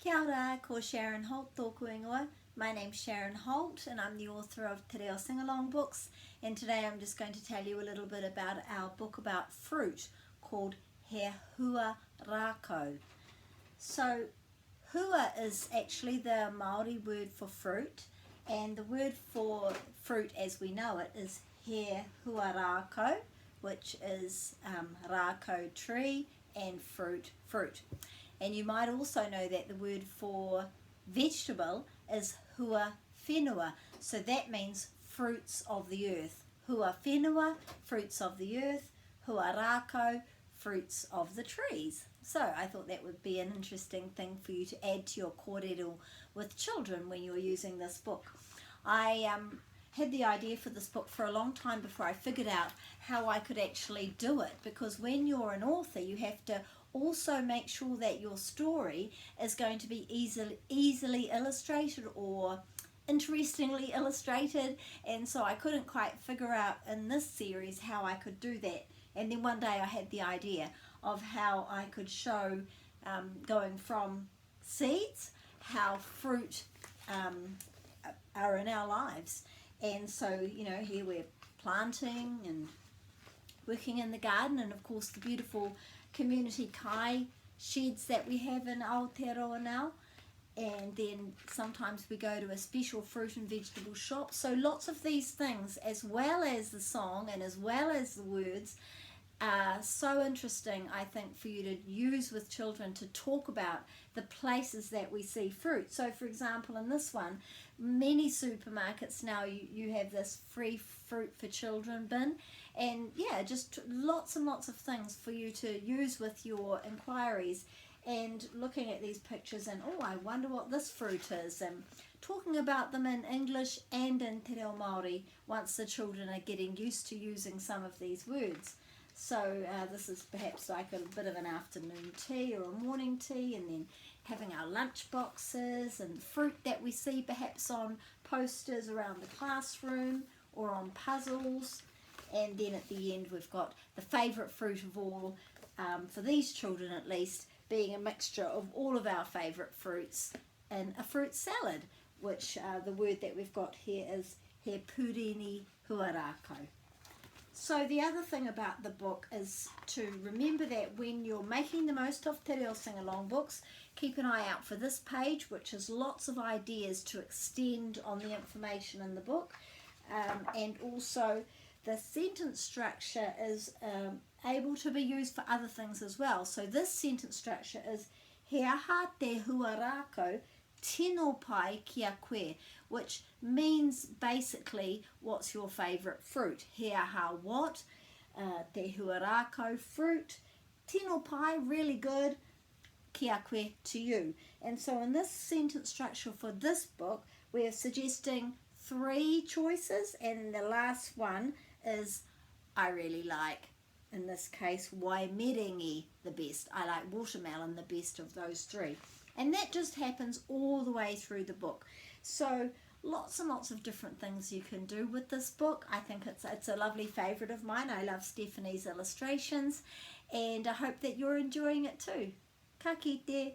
Kia ora, ko Sharon Holt tōku ingoa. My name's Sharon Holt and I'm the author of Te Reo Singalong books, and today I'm just going to tell you a little bit about our book about fruit called He Huarākau. So hua is actually the Māori word for fruit, and the word for fruit as we know it is He Huarākau, which is rākau tree and fruit. And you might also know that the word for vegetable is hua whenua, so that means fruits of the earth. Hua whenua, fruits of the earth, huarākau, fruits of the trees. So I thought that would be an interesting thing for you to add to your kōrero with children when you're using this book. I had the idea for this book for a long time before I figured out how I could actually do it, because when you're an author you have to also make sure that your story is going to be easily illustrated or interestingly illustrated, and so I couldn't quite figure out in this series how I could do that. And then one day I had the idea of how I could show going from seeds how fruit are in our lives. And so, you know, here we're planting and working in the garden, and of course the beautiful community kai sheds that we have in Aotearoa now, and then sometimes we go to a special fruit and vegetable shop. So lots of these things, as well as the song and as well as the words, are so interesting, I think, for you to use with children to talk about the places that we see fruit. So for example, in this one, many supermarkets now you have this free fruit for children bin, and yeah, just lots and lots of things for you to use with your inquiries, and looking at these pictures and, oh, I wonder what this fruit is, and talking about them in English and in Te Reo Māori once the children are getting used to using some of these words. So this is perhaps like a bit of an afternoon tea or a morning tea, and then having our lunch boxes and fruit that we see perhaps on posters around the classroom or on puzzles. And then at the end we've got the favourite fruit of all, for these children at least, being a mixture of all of our favourite fruits in a fruit salad, which the word that we've got here is he purini huarākau. So the other thing about the book is to remember that when you're making the most of Te Reo Singalong books, keep an eye out for this page, which has lots of ideas to extend on the information in the book, and also the sentence structure is able to be used for other things as well. So this sentence structure is he aha te huarākau tino pai kia koe, which means basically, what's your favourite fruit? He aha what? Te huarākau, fruit. Tino pai, really good. Kia koe, to you. And so in this sentence structure for this book, we're suggesting 3 choices, and the last one is I really like, in this case, waimerengi the best. I like watermelon the best of those 3. And that just happens all the way through the book. So lots and lots of different things you can do with this book. I think it's a lovely favourite of mine. I love Stephanie's illustrations, and I hope that you're enjoying it too. Ka kite.